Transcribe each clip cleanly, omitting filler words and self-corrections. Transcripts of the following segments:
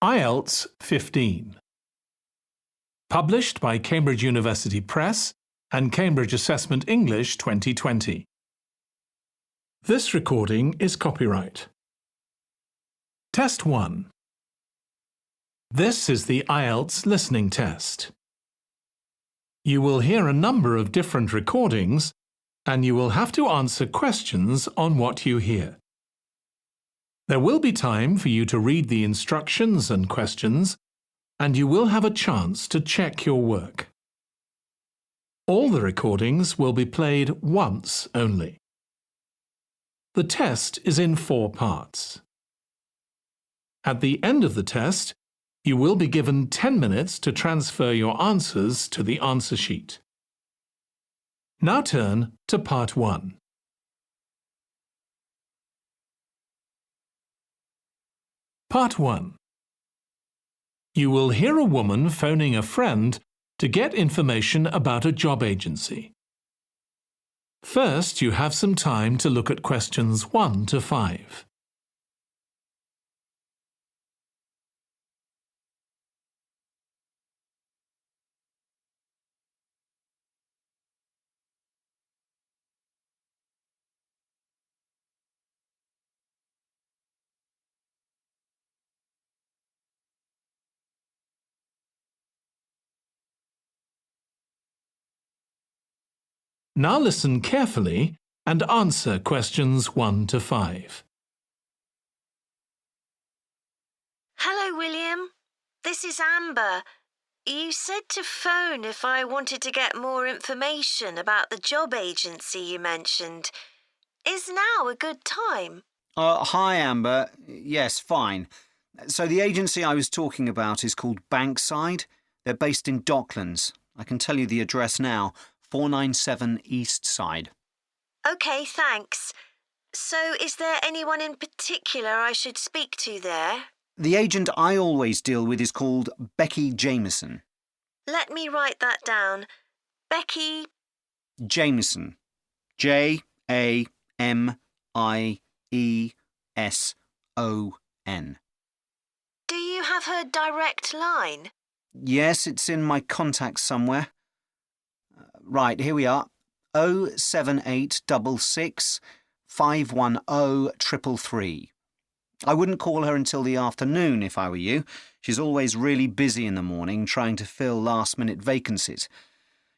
IELTS 15. Published by Cambridge University Press and Cambridge Assessment English 2020. This recording is copyright. Test 1. This is the IELTS listening test. You will hear a number of different recordings and you will have to answer questions on what you hear. There will be time for you to read the instructions and questions, and you will have a chance to check your work. All the recordings will be played once only. The test is in 4 parts. At the end of the test, you will be given 10 minutes to transfer your answers to the answer sheet. Now turn to Part 1. Part 1. You will hear a woman phoning a friend to get information about a job agency. First, you have some time to look at questions 1 to 5. Now listen carefully and answer questions 1 to 5. Hello, William. This is Amber. You said to phone if I wanted to get more information about the job agency you mentioned. Is now a good time? Hi, Amber. Yes, fine. So the agency I was talking about is called Bankside. They're based in Docklands. I can tell you the address now. 497 East Side. OK, thanks. So is there anyone in particular I should speak to there? The agent I always deal with is called Becky Jameson. Let me write that down. Becky Jameson. Jameson. Do you have her direct line? Yes, it's in my contacts somewhere. Right, here we are. 07866 510 333. I wouldn't call her until the afternoon if I were you. She's always really busy in the morning trying to fill last-minute vacancies.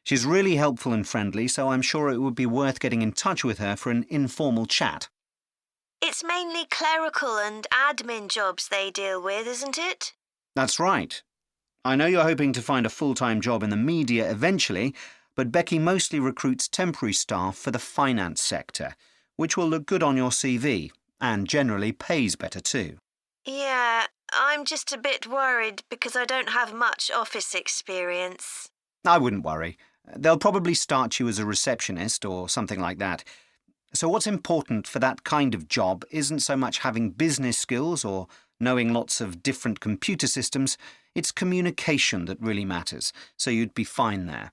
She's really helpful and friendly, so I'm sure it would be worth getting in touch with her for an informal chat. It's mainly clerical and admin jobs they deal with, isn't it? That's right. I know you're hoping to find a full-time job in the media eventually, but Becky mostly recruits temporary staff for the finance sector, which will look good on your CV and generally pays better too. Yeah, I'm just a bit worried because I don't have much office experience. I wouldn't worry. They'll probably start you as a receptionist or something like that. So what's important for that kind of job isn't so much having business skills or knowing lots of different computer systems. It's communication that really matters, so you'd be fine there.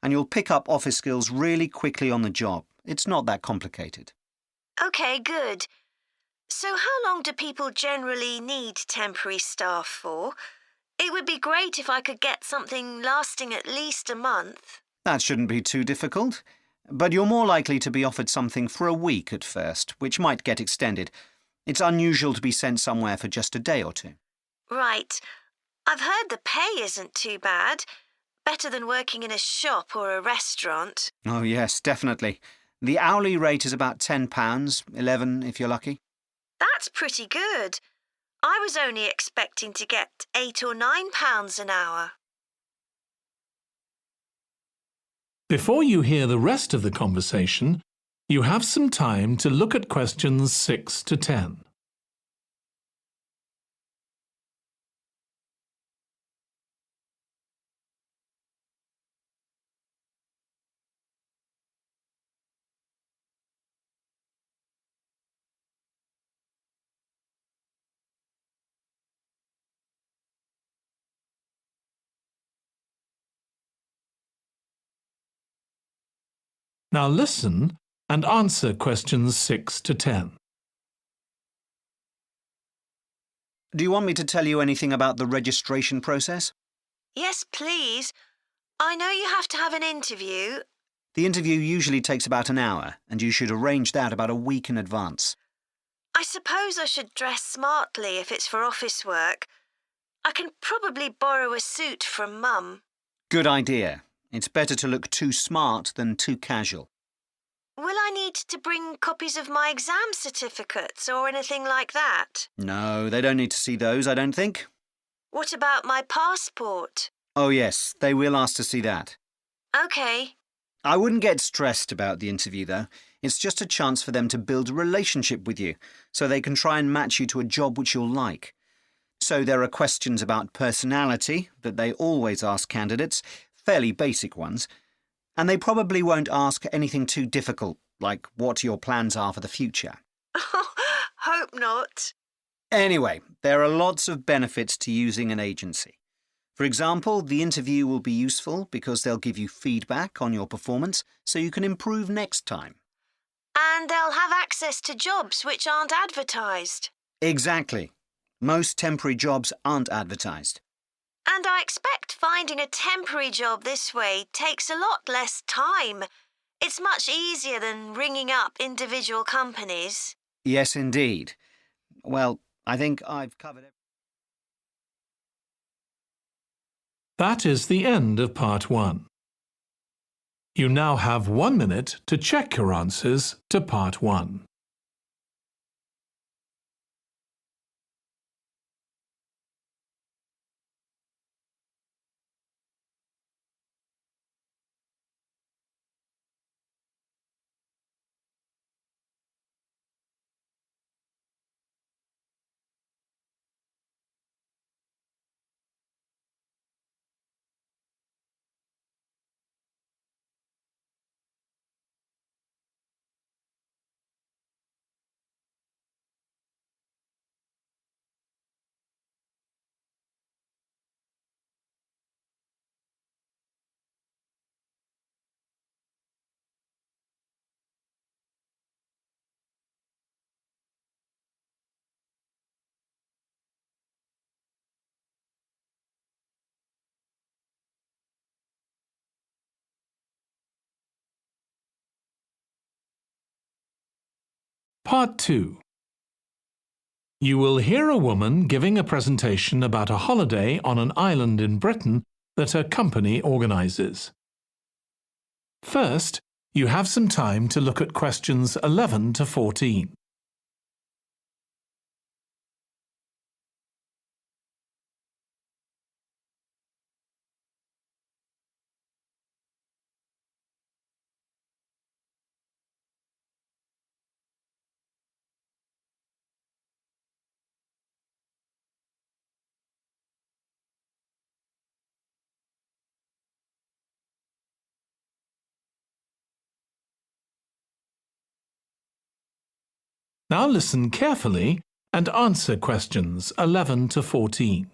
And you'll pick up office skills really quickly on the job. It's not that complicated. OK, good. So how long do people generally need temporary staff for? It would be great if I could get something lasting at least a month. That shouldn't be too difficult. But you're more likely to be offered something for a week at first, which might get extended. It's unusual to be sent somewhere for just a day or 2. Right. I've heard the pay isn't too bad. Better than working in a shop or a restaurant. Oh, yes, definitely. The hourly rate is about £10, $11 if you're lucky. That's pretty good. I was only expecting to get £8 or £9 an hour. Before you hear the rest of the conversation, you have some time to look at questions 6 to 10. Now listen and answer questions 6 to 10. Do you want me to tell you anything about the registration process? Yes, please. I know you have to have an interview. The interview usually takes about an hour, and you should arrange that about a week in advance. I suppose I should dress smartly if it's for office work. I can probably borrow a suit from Mum. Good idea. It's better to look too smart than too casual. Will I need to bring copies of my exam certificates or anything like that? No, they don't need to see those, I don't think. What about my passport? Oh yes, they will ask to see that. OK. I wouldn't get stressed about the interview, though. It's just a chance for them to build a relationship with you, so they can try and match you to a job which you'll like. So there are questions about personality that they always ask candidates, fairly basic ones, and they probably won't ask anything too difficult, like what your plans are for the future. Hope not. Anyway, there are lots of benefits to using an agency. For example, the interview will be useful because they'll give you feedback on your performance so you can improve next time. And they'll have access to jobs which aren't advertised. Exactly. Most temporary jobs aren't advertised. And I expect finding a temporary job this way takes a lot less time. It's much easier than ringing up individual companies. Yes, indeed. Well, I think I've covered it. That is the end of Part 1. You now have 1 minute to check your answers to Part 1. Part 2. You will hear a woman giving a presentation about a holiday on an island in Britain that her company organises. First, you have some time to look at questions 11 to 14. Now listen carefully and answer questions 11 to 14.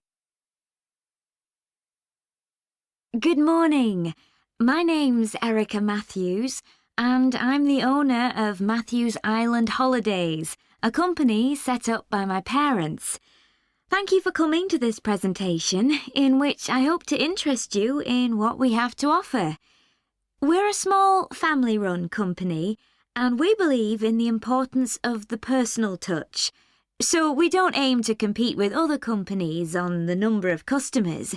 Good morning. My name's Erica Matthews, and I'm the owner of Matthews Island Holidays, a company set up by my parents. Thank you for coming to this presentation, in which I hope to interest you in what we have to offer. We're a small family-run company, and we believe in the importance of the personal touch. So we don't aim to compete with other companies on the number of customers.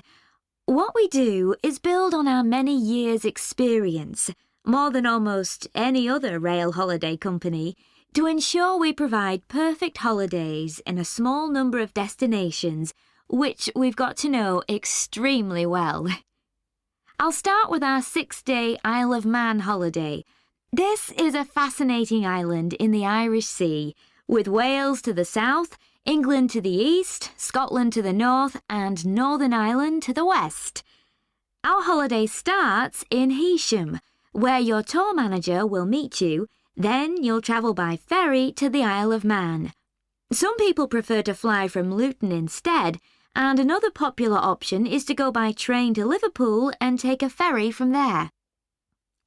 What we do is build on our many years' experience, more than almost any other rail holiday company, to ensure we provide perfect holidays in a small number of destinations, which we've got to know extremely well. I'll start with our 6-day Isle of Man holiday. This is a fascinating island in the Irish Sea, with Wales to the south, England to the east, Scotland to the north, and Northern Ireland to the west. Our holiday starts in Heysham, where your tour manager will meet you. Then you'll travel by ferry to the Isle of Man. Some people prefer to fly from Luton instead, and another popular option is to go by train to Liverpool and take a ferry from there.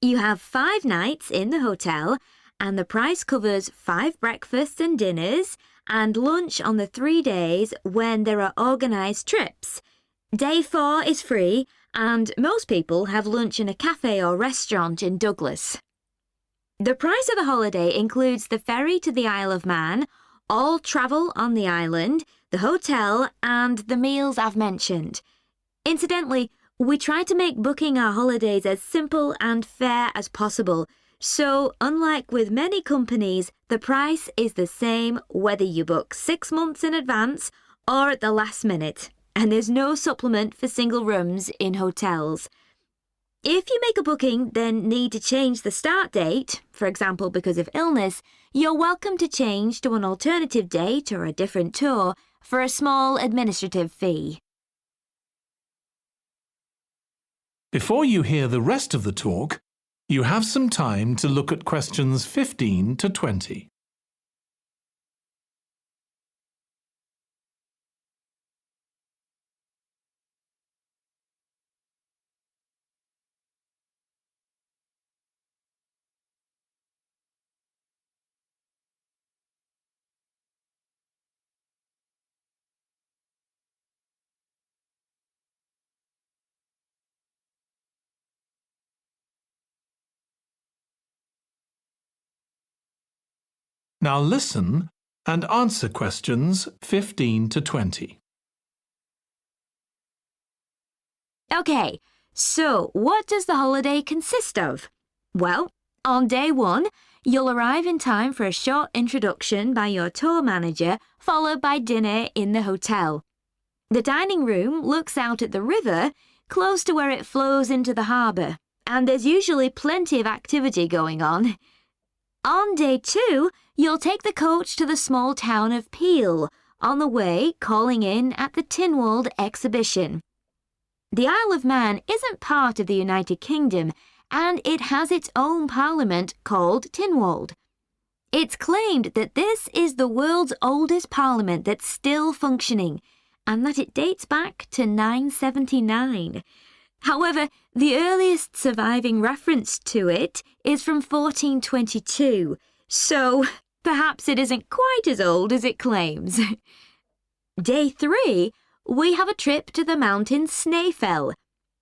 You have 5 nights in the hotel, and the price covers 5 breakfasts and dinners and lunch on the 3 days when there are organised trips. Day 4 is free, and most people have lunch in a cafe or restaurant in Douglas. The price of the holiday includes the ferry to the Isle of Man, all travel on the island, the hotel, and the meals I've mentioned. Incidentally, we try to make booking our holidays as simple and fair as possible, so unlike with many companies, the price is the same whether you book 6 months in advance or at the last minute, and there's no supplement for single rooms in hotels. If you make a booking, then need to change the start date, for example because of illness, you're welcome to change to an alternative date or a different tour for a small administrative fee. Before you hear the rest of the talk, you have some time to look at questions 15 to 20. Now listen and answer questions 15 to 20. Okay, so what does the holiday consist of? Well, on day 1, you'll arrive in time for a short introduction by your tour manager, followed by dinner in the hotel. The dining room looks out at the river, close to where it flows into the harbour, and there's usually plenty of activity going on. On day 2, you'll take the coach to the small town of Peel, on the way calling in at the Tynwald exhibition. The Isle of Man isn't part of the United Kingdom, and it has its own parliament called Tynwald. It's claimed that this is the world's oldest parliament that's still functioning, and that it dates back to 979. However, the earliest surviving reference to it is from 1422, so perhaps it isn't quite as old as it claims. Day 3, we have a trip to the mountain Snaefell.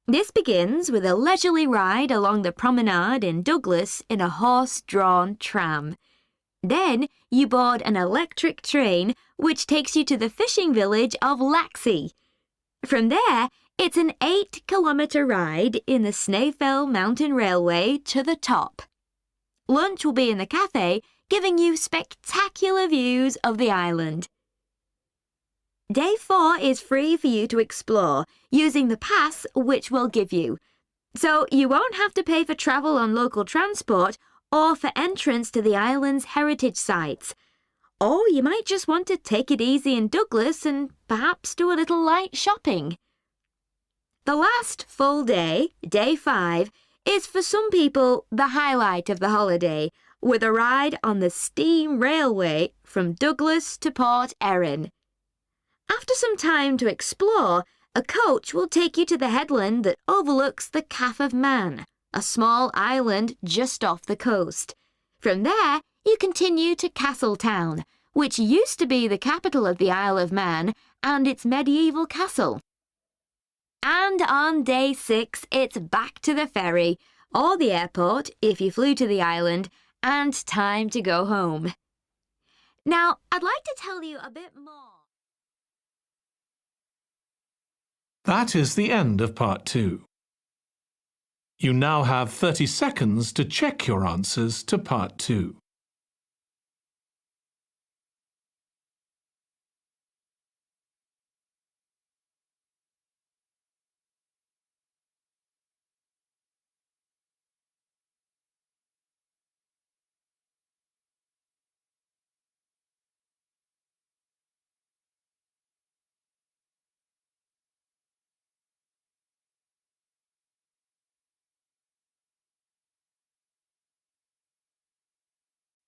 This begins with a leisurely ride along the promenade in Douglas in a horse-drawn tram. Then you board an electric train which takes you to the fishing village of Laxey. From there, it's an 8-kilometre ride in the Snaefell Mountain Railway to the top. Lunch will be in the cafe, giving you spectacular views of the island. Day 4 is free for you to explore, using the pass which we'll give you. So you won't have to pay for travel on local transport or for entrance to the island's heritage sites. Or you might just want to take it easy in Douglas and perhaps do a little light shopping. The last full day, day 5, is for some people the highlight of the holiday, with a ride on the steam railway from Douglas to Port Erin. After some time to explore, a coach will take you to the headland that overlooks the Calf of Man, a small island just off the coast. From there, you continue to Castletown, which used to be the capital of the Isle of Man and its medieval castle. And on day 6, it's back to the ferry, or the airport if you flew to the island, and time to go home. Now, I'd like to tell you a bit more. That is the end of part 2. You now have 30 seconds to check your answers to part 2.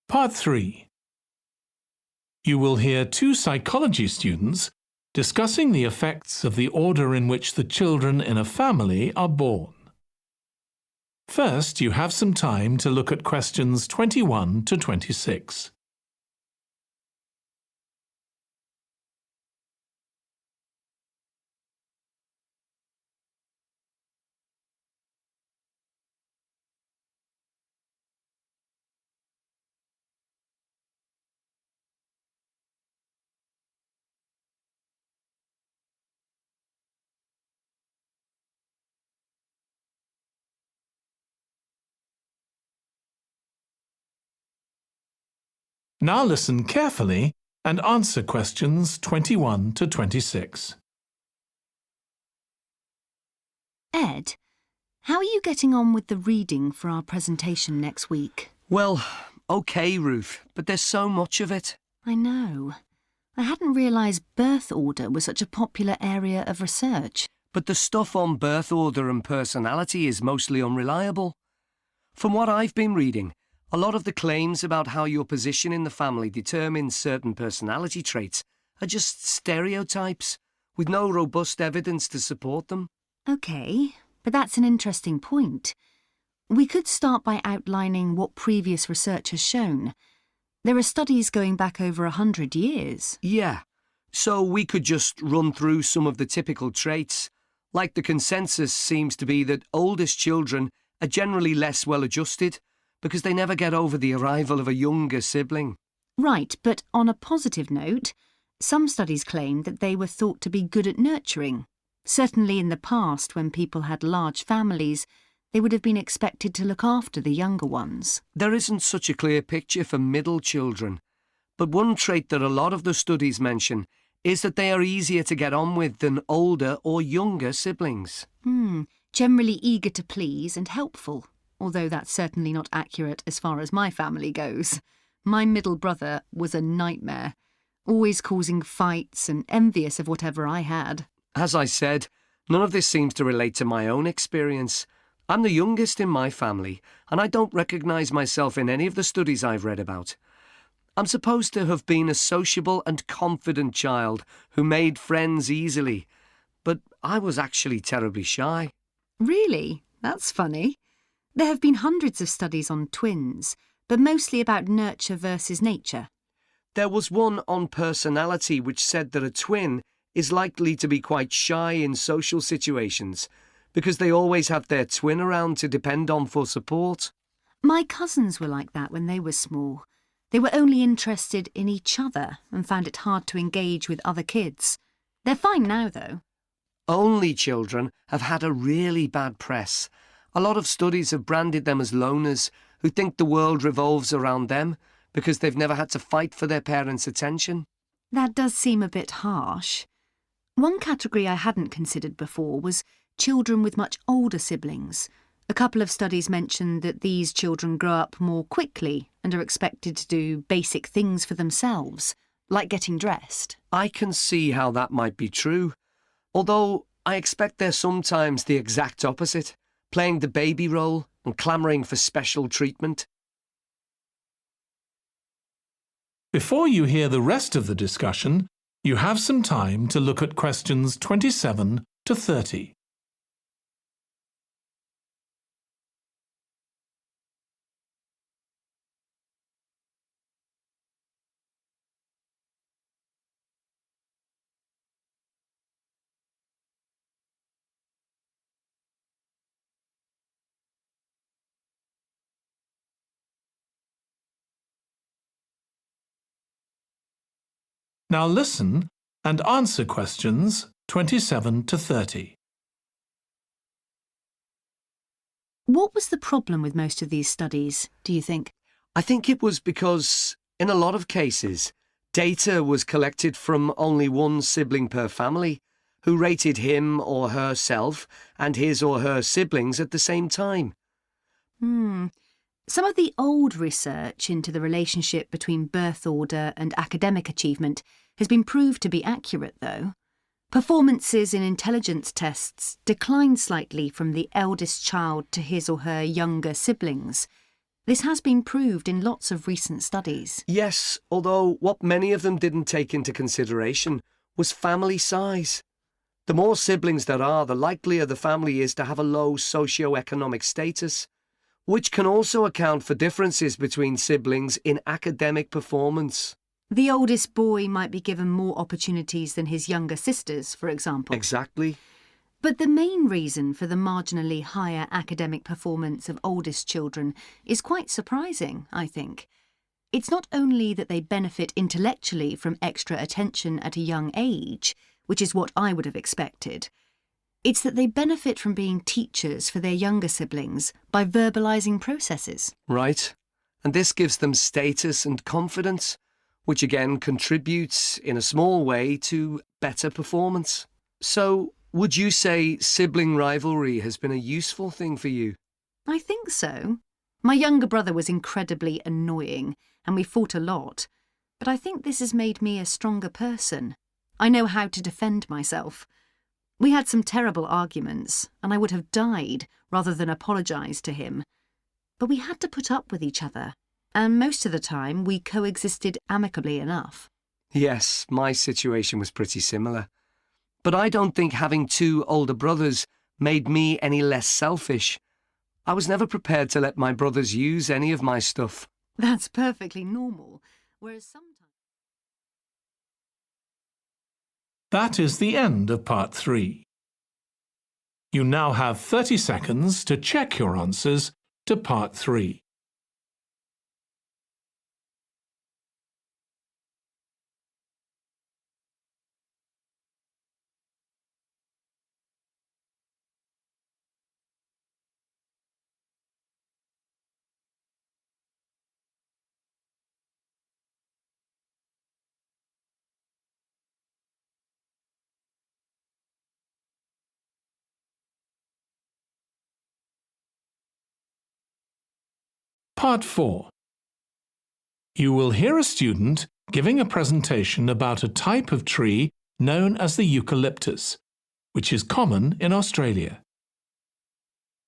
Part 3. You will hear 2 psychology students discussing the effects of the order in which the children in a family are born. First, you have some time to look at questions 21 to 26. Now listen carefully and answer questions 21 to 26. Ed, how are you getting on with the reading for our presentation next week? Well, OK, Ruth, but there's so much of it. I know. I hadn't realised birth order was such a popular area of research. But the stuff on birth order and personality is mostly unreliable. From what I've been reading, a lot of the claims about how your position in the family determines certain personality traits are just stereotypes, with no robust evidence to support them. OK, but that's an interesting point. We could start by outlining what previous research has shown. There are studies going back over 100 years. Yeah, so we could just run through some of the typical traits. Like the consensus seems to be that oldest children are generally less well-adjusted because they never get over the arrival of a younger sibling. Right, but on a positive note, some studies claim that they were thought to be good at nurturing. Certainly in the past, when people had large families, they would have been expected to look after the younger ones. There isn't such a clear picture for middle children, but one trait that a lot of the studies mention is that they are easier to get on with than older or younger siblings. Generally eager to please and helpful, although that's certainly not accurate as far as my family goes. My middle brother was a nightmare, always causing fights and envious of whatever I had. As I said, none of this seems to relate to my own experience. I'm the youngest in my family, and I don't recognise myself in any of the studies I've read about. I'm supposed to have been a sociable and confident child who made friends easily, but I was actually terribly shy. Really? That's funny. There have been hundreds of studies on twins, but mostly about nurture versus nature. There was one on personality which said that a twin is likely to be quite shy in social situations because they always have their twin around to depend on for support. My cousins were like that when they were small. They were only interested in each other and found it hard to engage with other kids. They're fine now, though. Only children have had a really bad press. A lot of studies have branded them as loners who think the world revolves around them because they've never had to fight for their parents' attention. That does seem a bit harsh. One category I hadn't considered before was children with much older siblings. A couple of studies mentioned that these children grow up more quickly and are expected to do basic things for themselves, like getting dressed. I can see how that might be true, although I expect they're sometimes the exact opposite, playing the baby role and clamouring for special treatment. Before you hear the rest of the discussion, you have some time to look at questions 27 to 30. Now listen and answer questions 27 to 30. What was the problem with most of these studies, do you think? I think it was because, in a lot of cases, data was collected from only one sibling per family, who rated him or herself and his or her siblings at the same time. Some of the old research into the relationship between birth order and academic achievement has been proved to be accurate, though. Performances in intelligence tests declined slightly from the eldest child to his or her younger siblings. This has been proved in lots of recent studies. Yes, although what many of them didn't take into consideration was family size. The more siblings there are, the likelier the family is to have a low socio-economic status, which can also account for differences between siblings in academic performance. The oldest boy might be given more opportunities than his younger sisters, for example. Exactly. But the main reason for the marginally higher academic performance of oldest children is quite surprising, I think. It's not only that they benefit intellectually from extra attention at a young age, which is what I would have expected. It's that they benefit from being teachers for their younger siblings by verbalising processes. Right. and this gives them status and confidence, which again contributes in a small way to better performance. So, would you say sibling rivalry has been a useful thing for you? I think so. My younger brother was incredibly annoying, and we fought a lot, but I think this has made me a stronger person. I know how to defend myself. We had some terrible arguments, and I would have died rather than apologise to him. But we had to put up with each other, and most of the time we coexisted amicably enough. Yes, my situation was pretty similar. But I don't think having two older brothers made me any less selfish. I was never prepared to let my brothers use any of my stuff. That's perfectly normal, whereas sometimes... That is the end of Part 3. You now have 30 seconds to check your answers to Part 3. Part 4. You will hear a student giving a presentation about a type of tree known as the eucalyptus, which is common in Australia.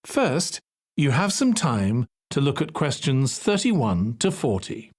First, you have some time to look at questions 31 to 40.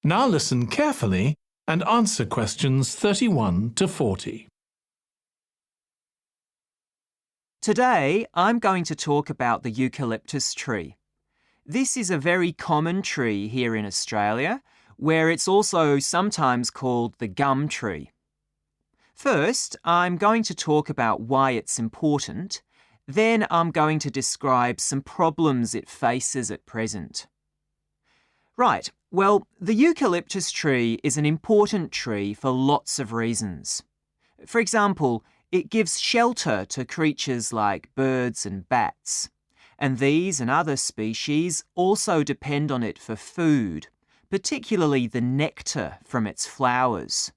Now listen carefully and answer questions 31 to 40. Today, I'm going to talk about the eucalyptus tree. This is a very common tree here in Australia, where it's also sometimes called the gum tree. First, I'm going to talk about why it's important. Then I'm going to describe some problems it faces at present. Right, well, the eucalyptus tree is an important tree for lots of reasons. For example, it gives shelter to creatures like birds and bats, and these and other species also depend on it for food, particularly the nectar from its flowers.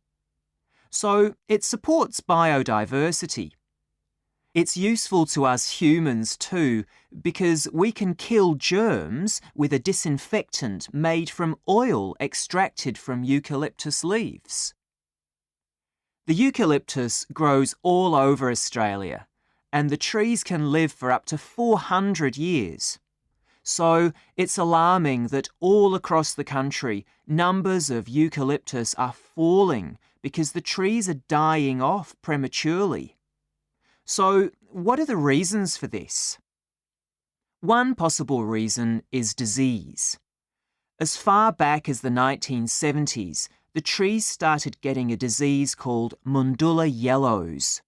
So it supports biodiversity. It's useful to us humans too, because we can kill germs with a disinfectant made from oil extracted from eucalyptus leaves. The eucalyptus grows all over Australia, and the trees can live for up to 400 years. So it's alarming that all across the country, numbers of eucalyptus are falling because the trees are dying off prematurely. So, what are the reasons for this? One possible reason is disease. As far back as the 1970s, the trees started getting a disease called Mundula yellows.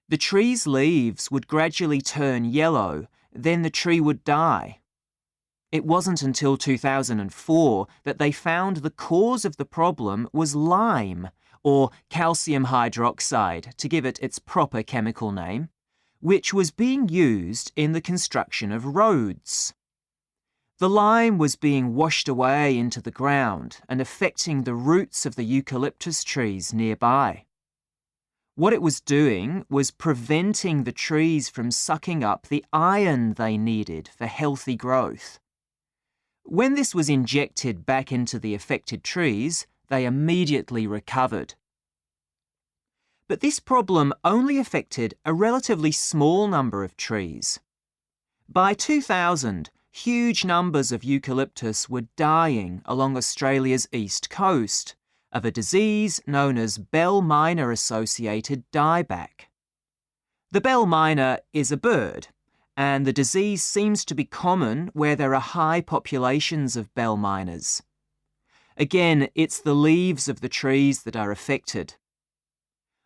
The tree's leaves would gradually turn yellow, then the tree would die. It wasn't until 2004 that they found the cause of the problem was lime, or calcium hydroxide, to give it its proper chemical name, which was being used in the construction of roads. The lime was being washed away into the ground and affecting the roots of the eucalyptus trees nearby. What it was doing was preventing the trees from sucking up the iron they needed for healthy growth. When this was injected back into the affected trees, they immediately recovered. But this problem only affected a relatively small number of trees. By 2000, huge numbers of eucalyptus were dying along Australia's east coast of a disease known as bell miner-associated dieback. The bell miner is a bird, and the disease seems to be common where there are high populations of bell miners. Again, it's the leaves of the trees that are affected.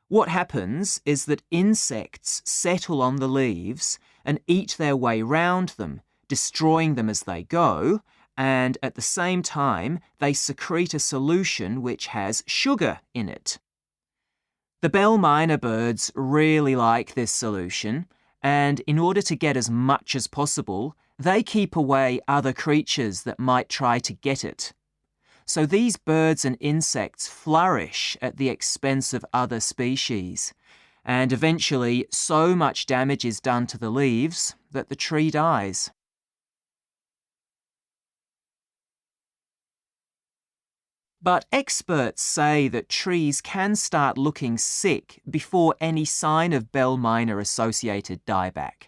What happens is that insects settle on the leaves and eat their way round them, destroying them as they go, and at the same time they secrete a solution which has sugar in it. The bell miner birds really like this solution, and in order to get as much as possible, they keep away other creatures that might try to get it. So these birds and insects flourish at the expense of other species, and eventually so much damage is done to the leaves that the tree dies. But experts say that trees can start looking sick before any sign of bell miner-associated dieback.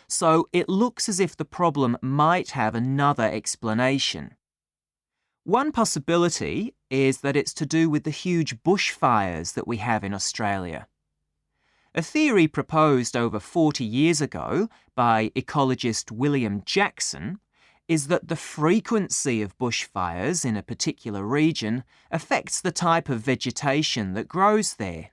So it looks as if the problem might have another explanation. One possibility is that it's to do with the huge bushfires that we have in Australia. A theory proposed over 40 years ago by ecologist William Jackson is that the frequency of bushfires in a particular region affects the type of vegetation that grows there.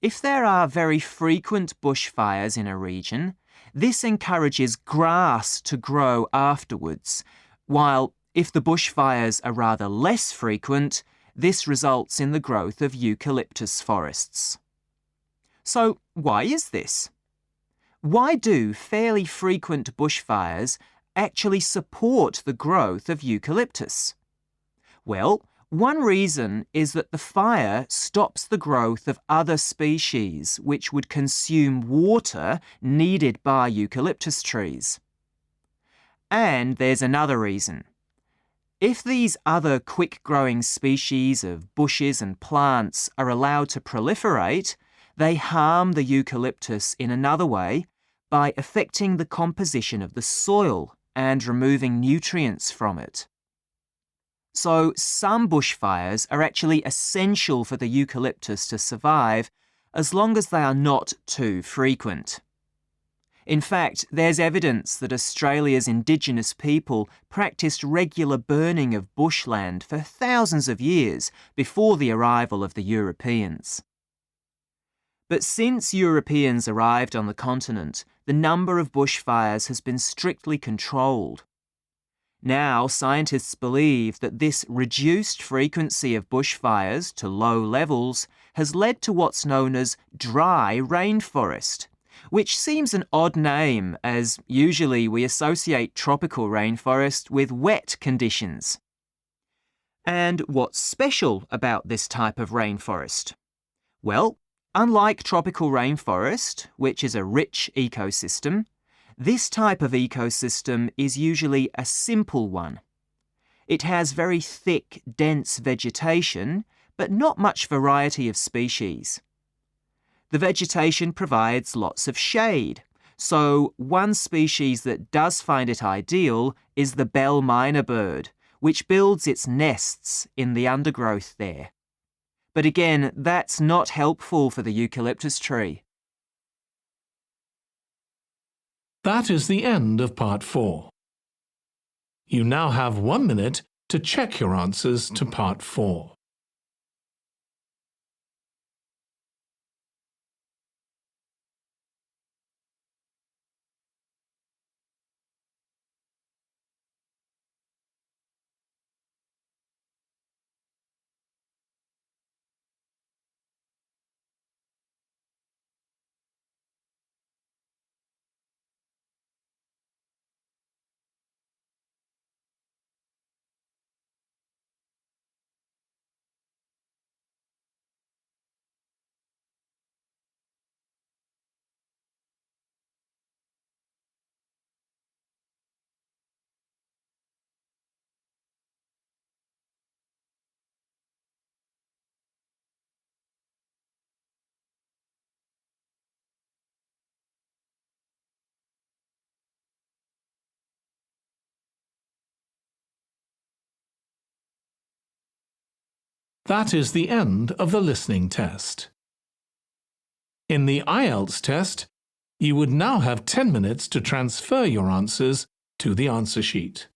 If there are very frequent bushfires in a region, this encourages grass to grow afterwards, while if the bushfires are rather less frequent, this results in the growth of eucalyptus forests. So why is this? Why do fairly frequent bushfires actually support the growth of eucalyptus? Well, one reason is that the fire stops the growth of other species which would consume water needed by eucalyptus trees. And there's another reason. If these other quick-growing species of bushes and plants are allowed to proliferate, they harm the eucalyptus in another way by affecting the composition of the soil and removing nutrients from it. So some bushfires are actually essential for the eucalyptus to survive as long as they are not too frequent. In fact, there's evidence that Australia's Indigenous people practiced regular burning of bushland for thousands of years before the arrival of the Europeans. But since Europeans arrived on the continent, the number of bushfires has been strictly controlled. Now, scientists believe that this reduced frequency of bushfires to low levels has led to what's known as dry rainforest, which seems an odd name as usually we associate tropical rainforest with wet conditions. And what's special about this type of rainforest? Well, unlike tropical rainforest, which is a rich ecosystem, this type of ecosystem is usually a simple one. It has very thick, dense vegetation, but not much variety of species. The vegetation provides lots of shade, so one species that does find it ideal is the bell miner bird, which builds its nests in the undergrowth there. But again, that's not helpful for the eucalyptus tree. That is the end of Part 4. You now have 1 minute to check your answers to Part 4. That is the end of the listening test. In the IELTS test, you would now have 10 minutes to transfer your answers to the answer sheet.